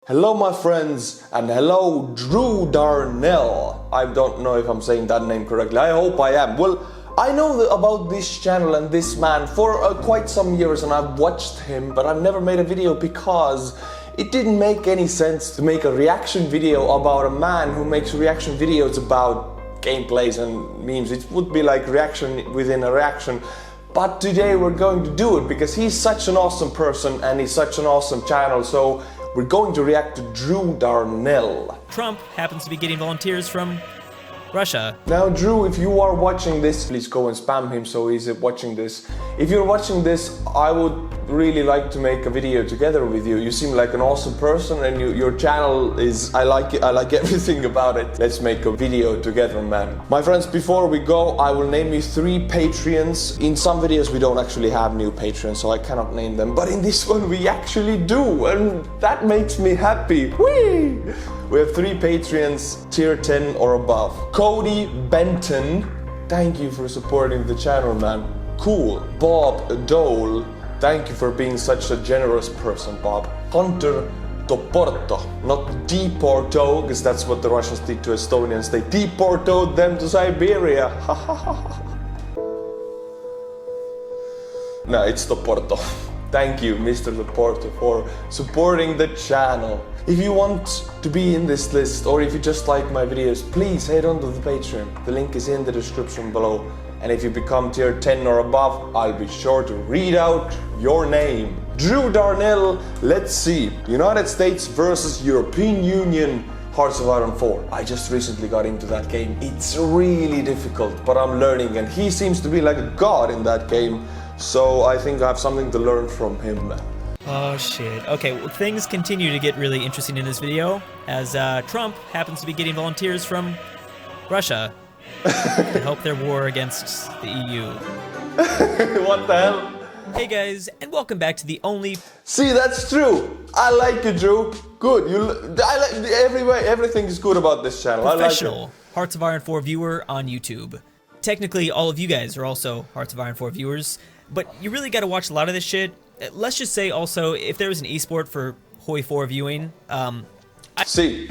Hello my friends, and hello Durnil. I don't know if I'm saying that name correctly, I hope I am. Well, I know about this channel and this man for quite some years, and I've watched him, but I've never made a video because it didn't make any sense to make a reaction video about a man who makes reaction videos about gameplays and memes. It would be like reaction within a reaction. But today we're going to do it because he's such an awesome person and he's such an awesome channel, so we're going to react to Durnil. Trump happens to be getting volunteers from Russia. Now Drew, if you are watching this, please go and spam him so he's watching this. If you're watching this, I would really like to make a video together with you. You seem like an awesome person and your channel is, I like it, I like everything about it. Let's make a video together, man. My friends, before we go, I will name you 3 Patreons. In some videos we don't actually have new Patreons, so I cannot name them, but in this one we actually do, and that makes me happy. Whee! We have 3 Patreons, tier 10 or above. Cody Benton, thank you for supporting the channel, man. Cool. Bob Dole, thank you for being such a generous person, Bob. Hunter Toporto, not deporto, because that's what the Russians did to Estonians. They deported them to Siberia. No, it's Toporto. Thank you, Mr. Toporto, for supporting the channel. If you want to be in this list, or if you just like my videos, please head on to the Patreon. The link is in the description below. And if you become tier 10 or above, I'll be sure to read out your name. Drew Durnil, let's see. United States versus European Union, Hearts of Iron 4. I just recently got into that game. It's really difficult, but I'm learning, and he seems to be like a god in that game. So I think I have something to learn from him. Oh shit. Okay, well, things continue to get really interesting in this video as Trump happens to be getting volunteers from Russia to help their war against the EU. What the hell? Hey guys, and welcome back to the only... See, that's true. I like you, Drew. Good. I like everything is good about this channel. professional I like it. Hearts of Iron 4 viewer on YouTube. Technically, all of you guys are also Hearts of Iron 4 viewers, but you really got to watch a lot of this shit. Let's just say also, if there was an esport for HOI4 viewing, See,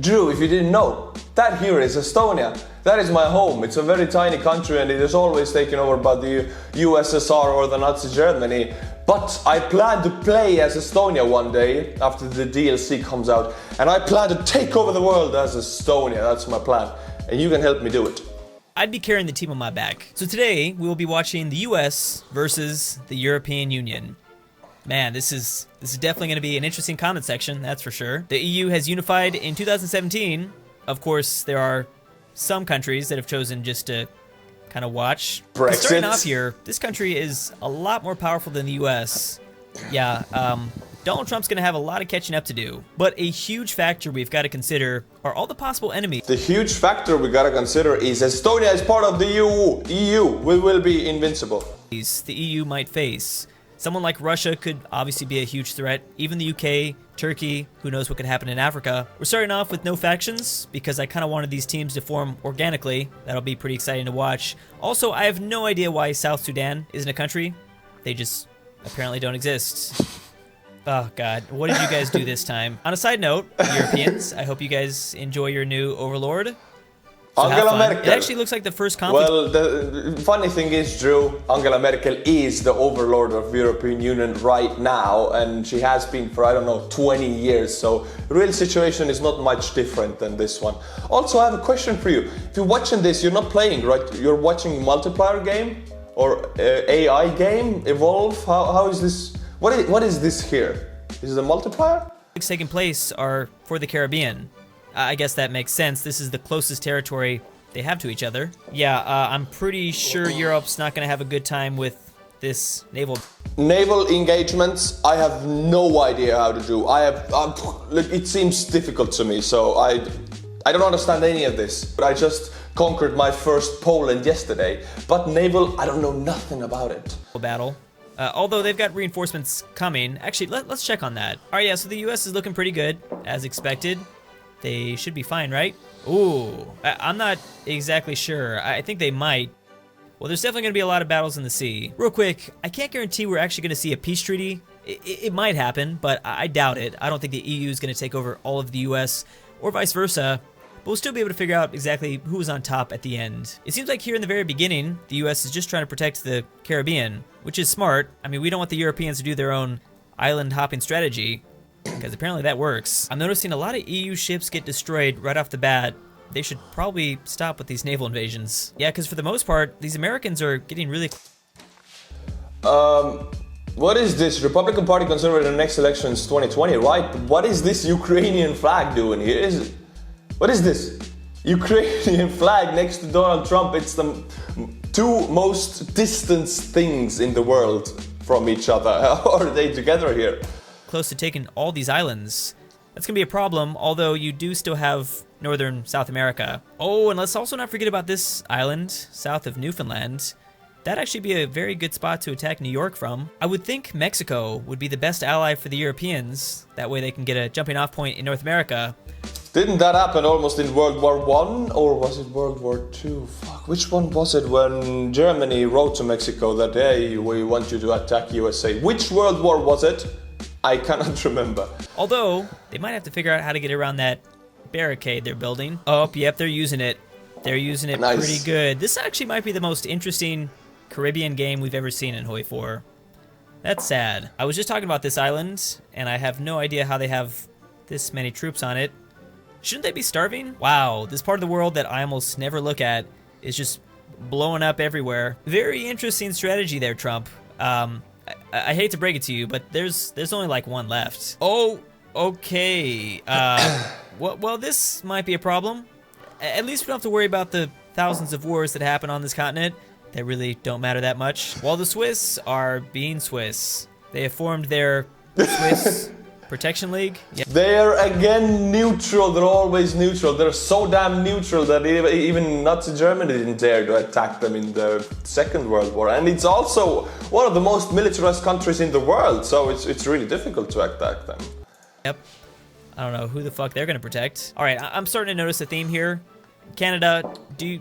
Drew, if you didn't know, that here is Estonia. That is my home. It's a very tiny country and it is always taken over by the USSR or the Nazi Germany. But I plan to play as Estonia one day after the DLC comes out, and I plan to take over the world as Estonia. That's my plan, and you can help me do it. I'd be carrying the team on my back. So today, we will be watching the US versus the European Union. Man, this is definitely going to be an interesting comment section, that's for sure. The EU has unified in 2017. Of course, there are some countries that have chosen just to kind of watch. Brexit. Starting off here, this country is a lot more powerful than the US. Yeah, Donald Trump's going to have a lot of catching up to do. But a huge factor we've got to consider are all the possible enemies. The huge factor we gotta consider is Estonia is part of the EU. We will be invincible. The EU might face. Someone like Russia could obviously be a huge threat. Even the UK, Turkey, who knows what could happen in Africa. We're starting off with no factions because I kind of wanted these teams to form organically. That'll be pretty exciting to watch. Also, I have no idea why South Sudan isn't a country. They just apparently don't exist. Oh god, what did you guys do this time? On a side note, Europeans, I hope you guys enjoy your new overlord. So Angela Merkel. It actually looks like the first conflict. Well, the funny thing is, Drew, Angela Merkel is the overlord of European Union right now, and she has been for, I don't know, 20 years, so the real situation is not much different than this one. Also, I have a question for you. If you're watching this, you're not playing, right? You're watching multiplayer game? Or AI game? Evolve? How is this? What is this here? Is it a multiplayer? Taking place are for the Caribbean. I guess that makes sense. This is the closest territory they have to each other. Yeah, I'm pretty sure Europe's not gonna have a good time with this naval engagements. I have no idea how to do. It seems difficult to me, so I don't understand any of this. But I just conquered my first Poland yesterday. But naval, I don't know nothing about it. battle. Although they've got reinforcements coming. Actually, let's check on that. All right, yeah, so the US is looking pretty good, as expected. They should be fine, right? Ooh, I'm not exactly sure. I think they might. Well, there's definitely going to be a lot of battles in the sea. Real quick, I can't guarantee we're actually going to see a peace treaty It might happen, but I doubt it. I don't think the EU is going to take over all of the US or vice versa, but we'll still be able to figure out exactly who was on top at the end. It seems like here in the very beginning, the US is just trying to protect the Caribbean, which is smart. I mean, we don't want the Europeans to do their own island hopping strategy, because apparently that works. I'm noticing a lot of EU ships get destroyed right off the bat. They should probably stop with these naval invasions. Yeah, because for the most part, these Americans are getting really... What is this? Republican Party Conservative in the next elections 2020, right? What is this Ukrainian flag doing here? What is this? Ukrainian flag next to Donald Trump. It's the two most distant things in the world from each other. How are they together here? Close to taking all these islands. That's gonna be a problem, although you do still have northern South America. Oh, and let's also not forget about this island south of Newfoundland. That'd actually be a very good spot to attack New York from. I would think Mexico would be the best ally for the Europeans. That way they can get a jumping off point in North America. Didn't that happen almost in World War I, or was it World War II? Fuck, which one was it when Germany wrote to Mexico that, hey, we want you to attack USA? Which World War was it? I cannot remember. Although, they might have to figure out how to get around that barricade they're building. Oh, yep, they're using it. They're using it Nice. Pretty good. This actually might be the most interesting Caribbean game we've ever seen in HOI4. That's sad. I was just talking about this island, and I have no idea how they have this many troops on it. Shouldn't they be starving? Wow, this part of the world that I almost never look at is just blowing up everywhere. Very interesting strategy there, Trump. I hate to break it to you, but there's only like one left. Oh, okay. Well, this might be a problem. At least we don't have to worry about the thousands of wars that happen on this continent that really don't matter that much. While the Swiss are being Swiss, they have formed their Swiss Protection League. Yeah. They're again neutral. They're always neutral. They're so damn neutral that even Nazi Germany didn't dare to attack them in the Second World War. And it's also one of the most militarized countries in the world, so it's really difficult to attack them. Yep. I don't know who the fuck they're gonna protect. All right, I'm starting to notice a theme here. Canada, do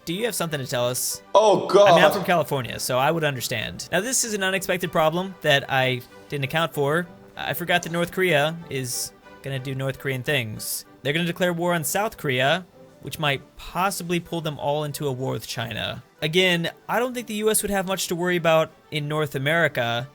you have something to tell us? Oh God! I mean, I'm from California, so I would understand. Now, this is an unexpected problem that I didn't account for. I forgot that North Korea is gonna do North Korean things. They're gonna declare war on South Korea, which might possibly pull them all into a war with China. Again, I don't think the US would have much to worry about in North America.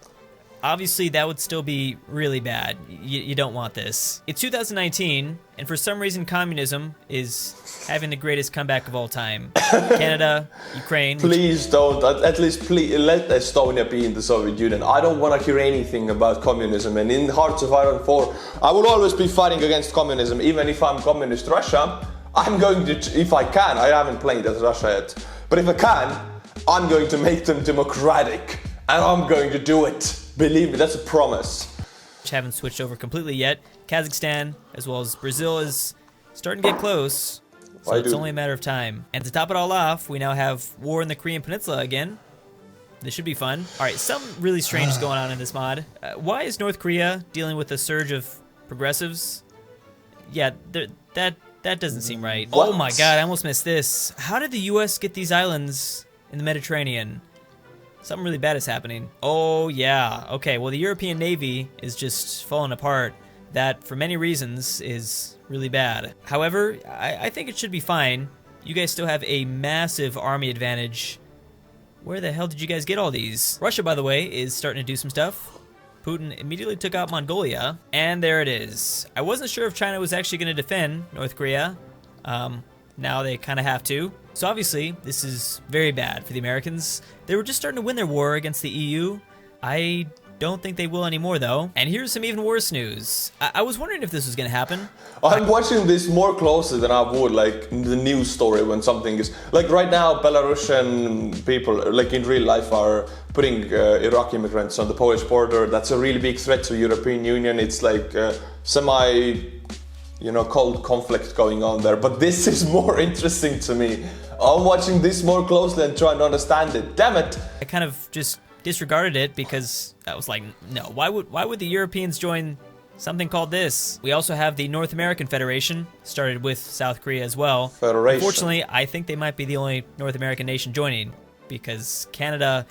Obviously, that would still be really bad. You don't want this. It's 2019, and for some reason, communism is having the greatest comeback of all time. Canada, Ukraine. Please don't. At least please let Estonia be in the Soviet Union. I don't want to hear anything about communism. And in Hearts of Iron 4, I will always be fighting against communism, even if I'm communist Russia. I'm going to, if I can, I haven't played as Russia yet, but if I can, I'm going to make them democratic, and I'm going to do it. Believe me, that's a promise. Which haven't switched over completely yet. Kazakhstan, as well as Brazil, is starting to get close. So it's only a matter of time. And to top it all off, we now have war in the Korean Peninsula again. This should be fun. All right, something really strange is going on in this mod. Why is North Korea dealing with a surge of progressives? Yeah, that doesn't seem right. What? Oh my God, I almost missed this. How did the US get these islands in the Mediterranean? Something really bad is happening. Oh yeah, okay, well the European Navy is just falling apart. That, for many reasons, is really bad. However, I think it should be fine. You guys still have a massive army advantage. Where the hell did you guys get all these? Russia, by the way, is starting to do some stuff. Putin immediately took out Mongolia, and there it is. I wasn't sure if China was actually going to defend North Korea. Now they kind of have to. So obviously, this is very bad for the Americans. They were just starting to win their war against the EU. I don't think they will anymore, though. And here's some even worse news. I was wondering if this was going to happen. I'm watching this more closely than I would, like, the news story when something is... Like, right now, Belarusian people, like, in real life, are putting Iraqi immigrants on the Polish border. That's a really big threat to the European Union. It's like cold conflict going on there. But this is more interesting to me. I'm watching this more closely and trying to understand it. Damn it! I kind of just disregarded it because I was like, no, why would the Europeans join something called this? We also have the North American Federation, started with South Korea as well. Federation. Unfortunately, I think they might be the only North American nation joining because Canada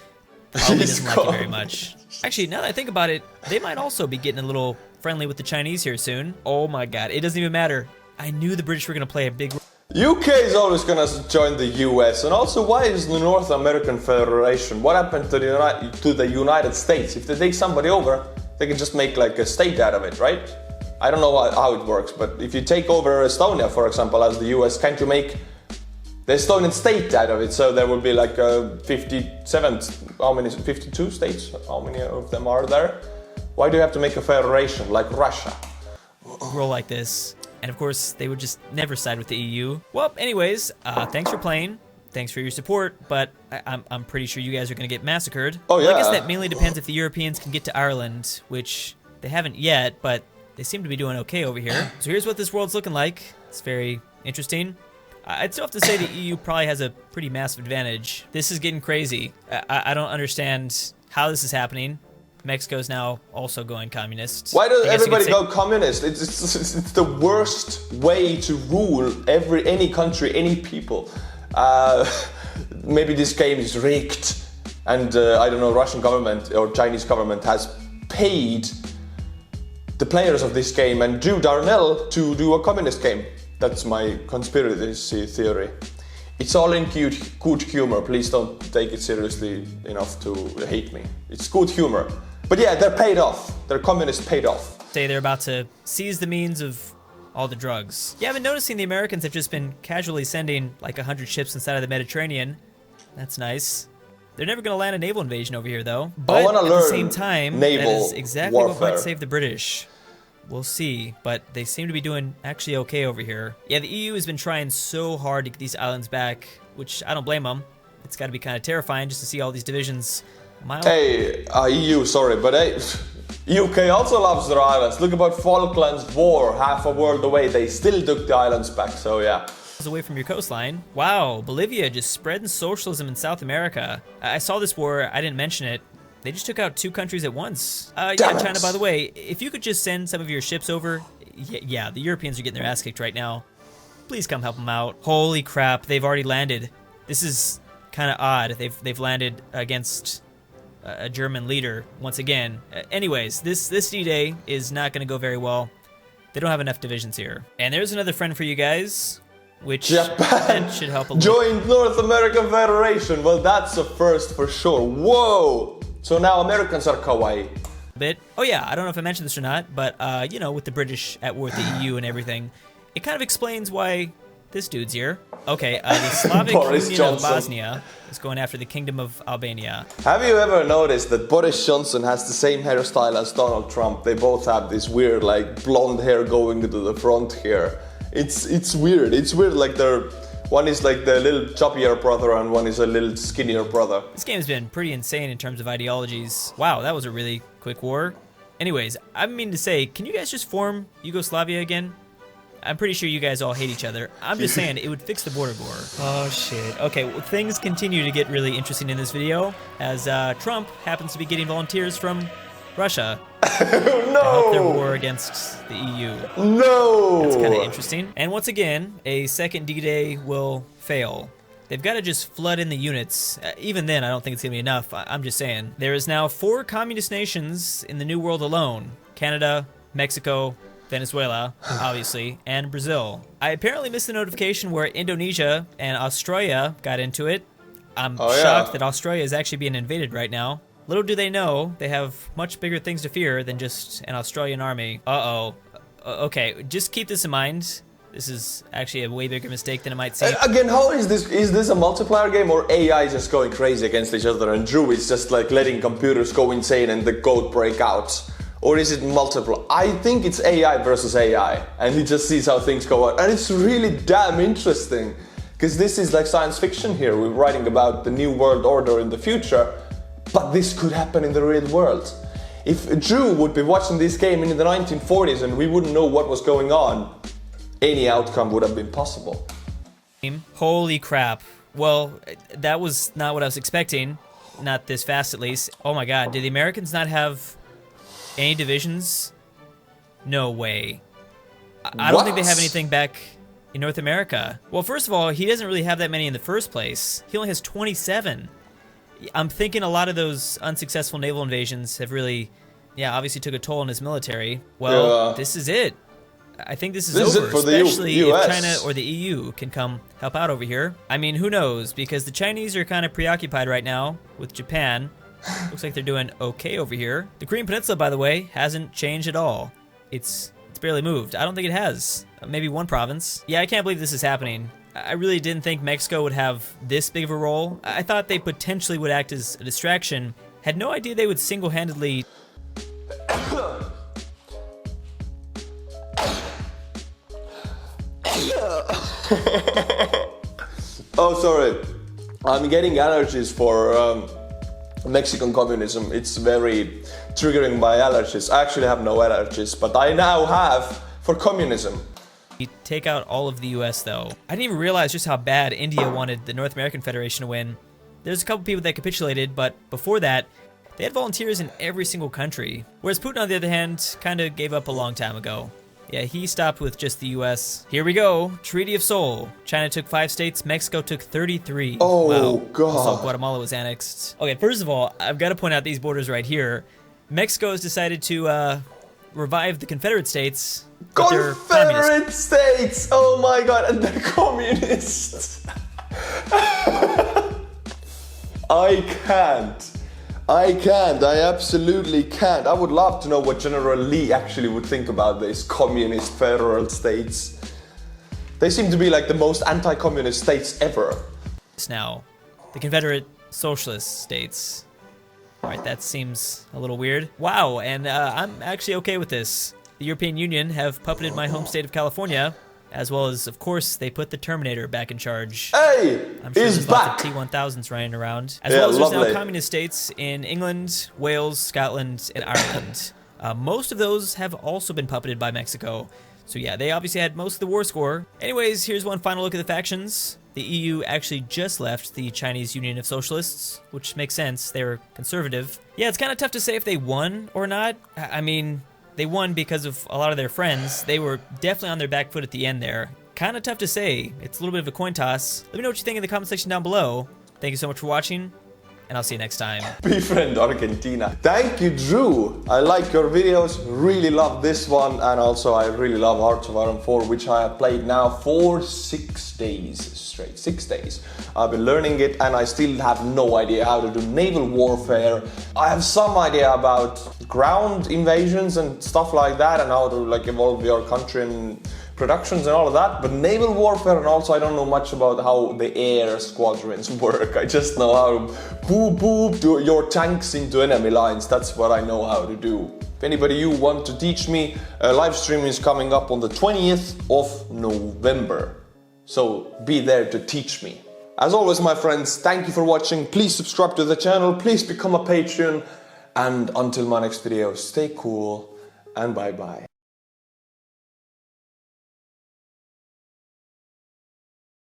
probably doesn't like you very much. Actually, now that I think about it, they might also be getting a little friendly with the Chinese here soon. Oh my god, it doesn't even matter. I knew the British were going to play a big... UK is always gonna join the US, and also why is the North American Federation? What happened to the United States? If they take somebody over, they can just make like a state out of it, right? I don't know how it works, but if you take over Estonia, for example, as the US, can't you make the Estonian state out of it? So there will be like 57, how many, 52 states? How many of them are there? Why do you have to make a federation like Russia? Roll like this. And of course, they would just never side with the EU. Well, anyways, thanks for playing. Thanks for your support, but I'm pretty sure you guys are going to get massacred. Oh, yeah. Well, I guess that mainly depends if the Europeans can get to Ireland, which they haven't yet, but they seem to be doing okay over here. So here's what this world's looking like. It's very interesting. I'd still have to say the EU probably has a pretty massive advantage. This is getting crazy. I don't understand how this is happening. Mexico's now also going communist. Why does everybody go communist? It's the worst way to rule any country, any people. Maybe this game is rigged, and I don't know, Russian government or Chinese government has paid the players of this game and Drew Durnil to do a communist game. That's my conspiracy theory. It's all in good humor. Please don't take it seriously enough to hate me. It's good humor. But yeah, they're paid off. They're communists paid off. Say they're about to seize the means of all the drugs. Yeah, I've been noticing the Americans have just been casually sending like 100 ships inside of the Mediterranean. That's nice. They're never going to land a naval invasion over here, though. But at the same time, that is exactly what might save the British. We'll see, but they seem to be doing actually okay over here. Yeah, the EU has been trying so hard to get these islands back, which I don't blame them. It's got to be kind of terrifying just to see all these divisions. Hey, EU, sorry, but hey, UK also loves their islands. Look about Falklands War, half a world away. They still took the islands back, so yeah. Away from your coastline. Wow, Bolivia just spreading socialism in South America. I saw this war, I didn't mention it. They just took out 2 countries at once. Yeah, China, by the way, if you could just send some of your ships over. Yeah, the Europeans are getting their ass kicked right now. Please come help them out. Holy crap, they've already landed. This is kind of odd. They've landed against a German leader once again. Anyways, this D-Day is not going to go very well. They don't have enough divisions here. And there's another friend for you guys, which Japan should help a little. Joined North American Federation. Well, that's a first for sure. Whoa! So now Americans are kawaii. Oh yeah, I don't know if I mentioned this or not, but you know, with the British at war with the EU and everything, it kind of explains why this dude's here. Okay, the Slavic Union of Bosnia is going after the Kingdom of Albania. Have you ever noticed that Boris Johnson has the same hairstyle as Donald Trump? They both have this weird, like, blonde hair going to the front here. It's weird. It's weird, like one is like the little chubbier brother and one is a little skinnier brother. This game's been pretty insane in terms of ideologies. Wow, that was a really quick war. Anyways, I mean to say, can you guys just form Yugoslavia again? I'm pretty sure you guys all hate each other. I'm just saying, it would fix the border war. Oh shit. Okay, well, things continue to get really interesting in this video as Trump happens to be getting volunteers from Russia to help their war against the EU. No! That's kind of interesting. And once again, a second D-Day will fail. They've got to just flood in the units. Even then, I don't think it's going to be enough. I'm just saying. There is now 4 communist nations in the New World alone. Canada, Mexico, Venezuela, obviously, and Brazil. I apparently missed the notification where Indonesia and Australia got into it. I'm shocked that Australia is actually being invaded right now. Little do they know, they have much bigger things to fear than just an Australian army. Uh-oh. Okay, just keep this in mind. This is actually a way bigger mistake than it might seem. Again, how is this? Is this a multiplayer game or AI just going crazy against each other and Drew is just like letting computers go insane and the code break out? Or is it multiple? I think it's AI versus AI and he just sees how things go on. And it's really damn interesting because this is like science fiction here. We're writing about the new world order in the future. But this could happen in the real world. If Drew would be watching this game in the 1940s and we wouldn't know what was going on, any outcome would have been possible. Holy crap. Well, that was not what I was expecting. Not this fast, at least. Oh my god, did the Americans not have any divisions? No way. I don't think they have anything back in North America. Well, first of all, he doesn't really have that many in the first place. He only has 27. I'm thinking a lot of those unsuccessful naval invasions have really, obviously took a toll on his military. Well, this is it. I think this is over, for especially the US. if China or the EU can come help out over here. I mean, who knows? Because the Chinese are kind of preoccupied right now with Japan. Looks like they're doing okay over here. The Korean Peninsula, by the way, hasn't changed at all. It's barely moved. I don't think it has. Maybe one province. Yeah, I can't believe this is happening. I really didn't think Mexico would have this big of a role. I thought they potentially would act as a distraction. Had no idea they would single-handedly... Oh, sorry. I'm getting allergies for Mexican communism. It's very triggering my allergies. I actually have no allergies, but I now have for communism. Take out all of the US, though. I didn't even realize just how bad India wanted the North American Federation to win. There's a couple people that capitulated, but before that, they had volunteers in every single country. Whereas Putin, on the other hand, kind of gave up a long time ago. Yeah, he stopped with just the US. Here we go. Treaty of Seoul. China took 5 states, Mexico took 33. Oh, wow. God. Also, Guatemala was annexed. Okay, first of all, I've got to point out these borders right here. Mexico has decided to revive the Confederate states. Confederate states! Oh my god, and they're communists! I can't. I absolutely can't. I would love to know what General Lee actually would think about this communist federal states. They seem to be like the most anti-communist states ever. Now, the Confederate Socialist states. Alright, that seems a little weird. Wow, and I'm actually okay with this. The European Union have puppeted my home state of California, as well as, of course, they put the Terminator back in charge. Hey, I'm sure he's there's back. lots of T-1000s running around. As well as there's now communist states in England, Wales, Scotland, and Ireland. Most of those have also been puppeted by Mexico. So yeah, they obviously had most of the war score. Anyways, here's one final look at the factions. The EU actually just left the Chinese Union of Socialists, which makes sense. They were conservative. Yeah, it's kind of tough to say if they won or not. I mean, they won because of a lot of their friends. They were definitely on their back foot at the end there. Kind of tough to say. It's a little bit of a coin toss. Let me know what you think in the comment section down below. Thank you so much for watching, and I'll see you next time. Befriend Argentina. Thank you, Drew. I like your videos. Really love this one, and also I really love HOI4, which I have played now for 6 days straight. 6 days. I've been learning it, and I still have no idea how to do naval warfare. I have some idea about ground invasions and stuff like that, and how to like evolve your country and productions and all of that, but naval warfare, and also I don't know much about how the air squadrons work. I just know how to boop your tanks into enemy lines. That's what I know how to do. If anybody you want to teach me, a live stream is coming up on the 20th of November. So be there to teach me. As always, my friends, thank you for watching. Please subscribe to the channel, please become a patron, and until my next video, stay cool and bye bye.